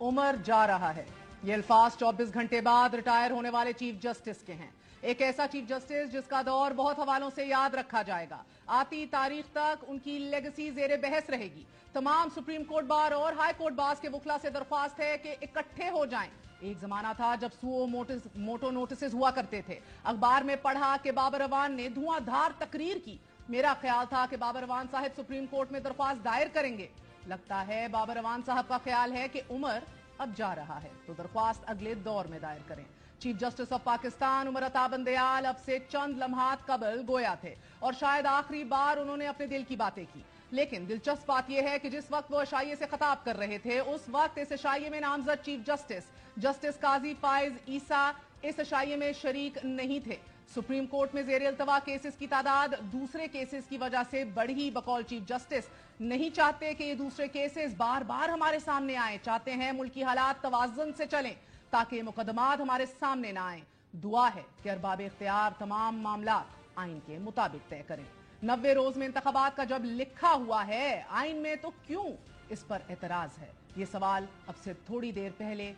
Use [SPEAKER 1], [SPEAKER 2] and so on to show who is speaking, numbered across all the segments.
[SPEAKER 1] उमर जा रहा है। ये अल्फाज 24 घंटे बाद रिटायर होने वाले चीफ जस्टिस के हैं। एक ऐसा चीफ जस्टिस जिसका दौर बहुत हवालों से याद रखा जाएगा। आती तारीख तक उनकी लेगेसी जेरे बहस रहेगी। तमाम सुप्रीम कोर्ट बार और हाई कोर्ट बार्स के वकला से दरख्वास्त है कि इकट्ठे हो जाएं। एक जमाना था जब सुओ मोटो नोटिस हुआ करते थे। अखबार में पढ़ा कि बाबर अवान ने धुआंधार तकरीर की। मेरा ख्याल था कि बाबर अवान साहब सुप्रीम कोर्ट में दरख्वास्त दायर करेंगे। लगता है बाबर अवान साहब का ख्याल है कि उमर अब जा रहा है तो दरख्वास्त अगले दौर में दायर करें। Chief justice of Pakistan Umar Ata Bandial अब से चंद लम्हात कबल गोया थे और शायद आखिरी बार उन्होंने अपने दिल की बातें की। लेकिन दिलचस्प बात यह है कि जिस वक्त वो अशाइये से खिताब कर रहे थे उस वक्त इस अशाइये में नामजद चीफ जस्टिस काजी फाइज ईसा इस अशाइये में शरीक नहीं थे। सुप्रीम कोर्ट में जेर अल्तवा केसेस की तादाद दूसरे केसेस की वजह से बढ़ी। बकौल चीफ जस्टिस नहीं चाहते कि ये दूसरे केसेस बार बार हमारे सामने आए। चाहते हैं मुल्की हालात तवाज़ुन से चलें ताकि मुकदमात हमारे सामने ना आए। दुआ है कि अरबाब इख्तियार तमाम मामलात आइन के मुताबिक तय करें। 90 रोज में इंतखाबात का जब लिखा हुआ है आइन में तो क्यों इस पर एतराज है? ये सवाल अब से थोड़ी देर पहले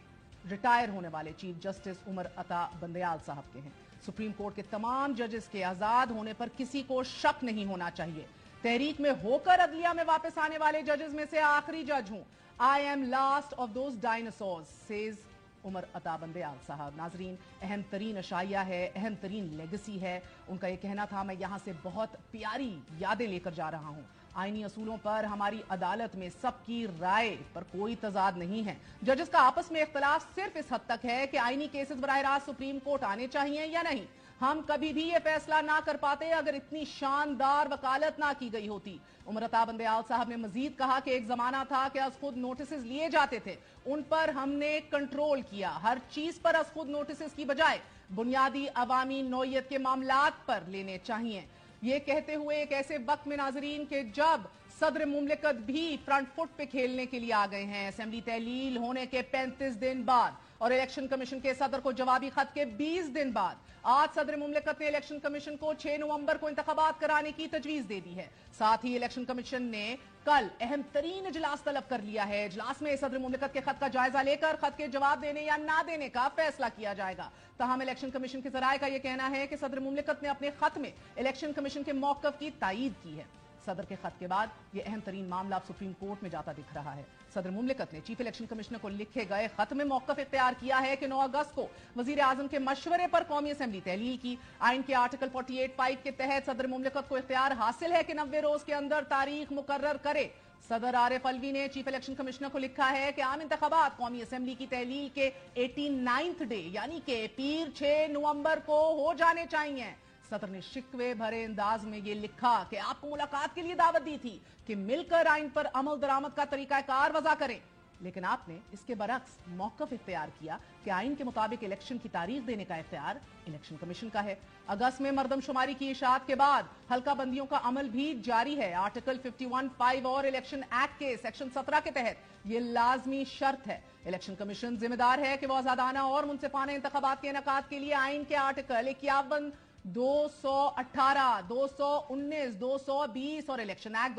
[SPEAKER 1] रिटायर होने वाले चीफ जस्टिस उमर अता बंदयाल साहब के हैं। सुप्रीम कोर्ट के तमाम जजेस के आजाद होने पर किसी को शक नहीं होना चाहिए। तहरीक में होकर अदलिया में वापस आने वाले जजेस में से आखिरी जज हूं। I am last of those dinosaurs says Umar Ata Bandial साहब। नाजरीन, अहम तरीन अशाइया है, अहम तरीन लेगेसी है। उनका यह कहना था, मैं यहां से बहुत प्यारी यादें लेकर जा रहा हूं। आईनी असूलों पर हमारी अदालत में सबकी राय पर कोई तजाद नहीं है। जजेस का आपस में इख्तलाफ सिर्फ इस हद तक है कि आईनी केसेस बराह रास्त सुप्रीम कोर्ट आने चाहिए या नहीं। हम कभी भी ये फैसला ना कर पाते अगर इतनी शानदार वकालत ना की गई होती। उमर अता बंदयाल साहब ने मजीद कहा कि एक जमाना था कि अज खुद नोटिस लिए जाते थे, उन पर हमने कंट्रोल किया। हर चीज पर अज खुद नोटिस की बजाय बुनियादी अवामी नौयत के मामलात पर लेने चाहिए। ये कहते हुए एक ऐसे वक्त में नाजरीन के जब सदर मुमलिकत भी फ्रंट फुट पे खेलने के लिए आ गए हैं। असेंबली तहलील होने के 35 दिन बाद और इलेक्शन कमीशन के सदर को जवाबी खत के 20 दिन बाद आज सदर मुमलिकत ने इलेक्शन कमीशन को 6 नवंबर को इंतखाबात कराने की तजवीज दे दी है। साथ ही इलेक्शन कमीशन ने कल अहम तरीन इजलास तलब कर लिया है। इजलास में सदर मुमलिकत के खत का जायजा लेकर खत के जवाब देने या ना देने का फैसला किया जाएगा। तहम इलेक्शन कमीशन के जराये का यह कहना है कि सदर मुमलिकत ने अपने खत में इलेक्शन कमीशन के मौकफ की तायीद की है। सदर के खत के बाद यह अहम तरीन मामला अब सुप्रीम कोर्ट में जाता दिख रहा है। सदर मुमलिकत ने चीफ इलेक्शन कमिश्नर को लिखे गए खत में मौकफ इख्तियार किया है कि 9 अगस्त को वजीर आजम के मशवरे पर कौमी असेंबली तहलील की। आइन के आर्टिकल 48(5) के तहत सदर मुमलिकत को इख्तियार हासिल है कि 90 रोज के अंदर तारीख मुकर्रर करे। सदर आरिफ अलवी ने चीफ इलेक्शन कमिश्नर को लिखा है कि आम इंतखाबात कौमी असेंबली की तहलील के 89th डे यानी कि पीर 6 नवंबर को हो जाने चाहिए। सदर ने शिकवे भरे अंदाज में यह लिखा कि आपको मुलाकात के लिए दावत दी थी कि मिलकर आइन पर अमल दरामद का तरीकाकार वज़ा करें, लेकिन आपने इसके बरक्स मौकफ इख्तियार किया कि आइन के मुताबिक इलेक्शन की तारीख देने का इख्तियार इलेक्शन कमीशन का है। अगस्त में मर्दमशुमारी की इशाअत के बाद हल्का बंदियों का अमल भी जारी है। आर्टिकल 51(5) और इलेक्शन एक्ट के सेक्शन 17 के तहत यह लाजमी शर्त है। इलेक्शन कमीशन जिम्मेदार है कि वह आजादाना और मुनसिफाना इंतखाबात के इनेकाद के लिए आइन के आर्टिकल 51, 218, 219, 220 और इलेक्शन एक्ट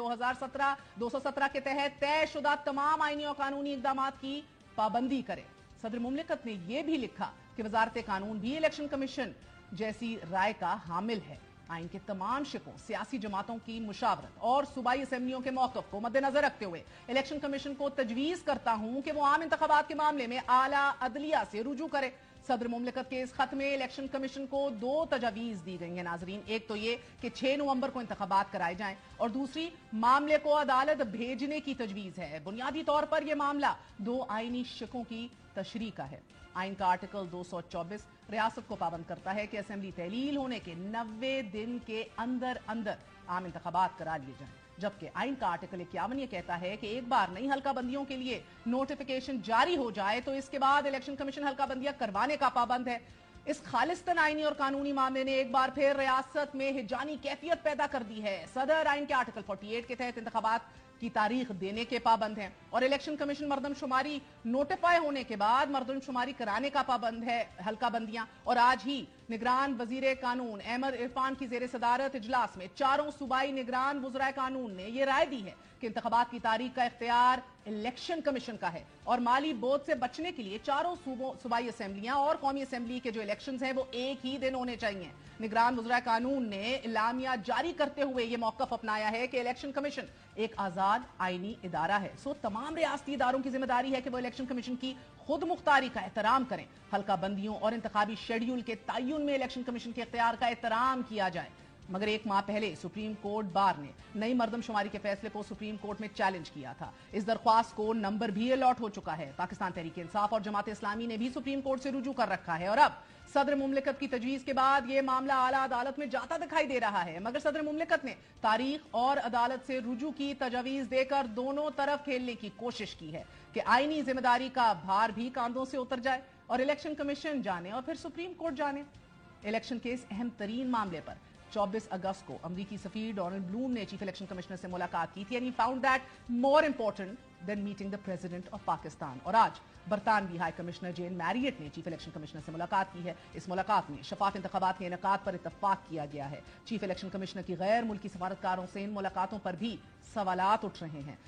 [SPEAKER 1] 217 के तहत तयशुदा तमाम आईनी और कानूनी इकदाम की पाबंदी करे। सदर मुमलिकत ने यह भी लिखा कि वजारत कानून भी इलेक्शन कमीशन जैसी राय का हामिल है। आइन के तमाम शिकों, सियासी जमातों की मुशावरत और सूबाई असेंबलियों के मौकफ को मद्देनजर रखते हुए इलेक्शन कमीशन को तजवीज करता हूं कि वो आम इंतखाबात के मामले में आला अदलिया से रुजू करे। सदर मुमलिकत के इस खत में इलेक्शन कमीशन को 2 तजावीज दी गई हैं नाजरीन। एक तो ये कि 6 नवंबर को इंतखाबात कराए जाएं और दूसरी मामले को अदालत भेजने की तजवीज है। बुनियादी तौर पर यह मामला 2 आईनी शिकों की तशरीह का है। आइन का आर्टिकल 224 रियासत को पाबंद करता है कि असेंबली तहलील होने के 90 दिन के अंदर अंदर आम इंतखाबात करा लिए जाएं, जबकि आइन का आर्टिकल 51 ये कहता है कि एक बार नई हल्का बंदियों के लिए नोटिफिकेशन जारी हो जाए तो इसके बाद इलेक्शन कमीशन हल्का बंदियां करवाने का पाबंद है। इस खालिस्तान आईनी और कानूनी मामले ने एक बार फिर रियासत में हिजानी कैफियत पैदा कर दी है। सदर आइन के आर्टिकल 48 के तहत इंतखाबात की तारीख देने के पाबंद हैं और इलेक्शन कमीशन मर्दमशुमारी नोटिफाई होने के बाद मर्दमशुमारी कराने का पाबंद है। हल्का बंदियां और आज ही निगरान वजीर कानून अहमद इरफान की जेर सदारत इजलास में चारों सूबाई निगरान वज़राए कानून ने यह राय दी है कि इंतखाबात की तारीख का इख्तियार इलेक्शन कमीशन का है और माली बोझ से बचने के लिए चारों सूबाई असेंबलियां और कौमी असेंबली के जो इलेक्शंस हैं वो एक ही दिन होने चाहिए। निगरान वज़राए कानून ने इलामिया जारी करते हुए यह मौक़िफ़ अपनाया है कि इलेक्शन कमीशन एक आजाद आईनी इदारा है। सो तमाम रियासती इदारों की जिम्मेदारी है कि वो इलेक्शन कमीशन की खुद मुख्तारी का एहतराम करें। हल्का बंदियों और इंतखाबी शेड्यूल के तयन में इलेक्शन कमीशन के इख्तियार का एहतराम किया जाए। मगर एक माह पहले सुप्रीम कोर्ट बार ने नई मर्दमशुमारी के फैसले को सुप्रीम कोर्ट में चैलेंज किया था। इस दरख्वास्त को नंबर भी अलॉट हो चुका है। पाकिस्तान तहरीक इंसाफ और जमात इस्लामी ने भी सुप्रीम कोर्ट से रुजू कर रखा है और अब सदर मुमलिकत की तजवीज के बाद यह मामला आला अदालत में जाता दिखाई दे रहा है। मगर सदर मुमलिकत ने तारीख और अदालत से रुजू की तजवीज देकर दोनों तरफ खेलने की कोशिश की है कि आईनी जिम्मेदारी का भार भी कांधों से उतर जाए और इलेक्शन कमीशन जाने और फिर सुप्रीम कोर्ट जाने। इलेक्शन के इस अहम तरीन मामले पर 24 अगस्त को अमरीकी सफीर डोनाल्ड ब्लूम ने चीफ इलेक्शन कमिश्नर से मुलाकात की थी and he found that more important than meeting the president of Pakistan. और आज बरतानवी हाई कमिश्नर जेन मैरियट ने चीफ इलेक्शन कमिश्नर से मुलाकात की है। इस मुलाकात में शफाफ इंतखाबात के इनेकाद पर इत्तफाक किया गया है। चीफ इलेक्शन कमिश्नर की गैर मुल्की सफारतकारों से इन मुलाकातों पर भी सवालात उठ रहे हैं।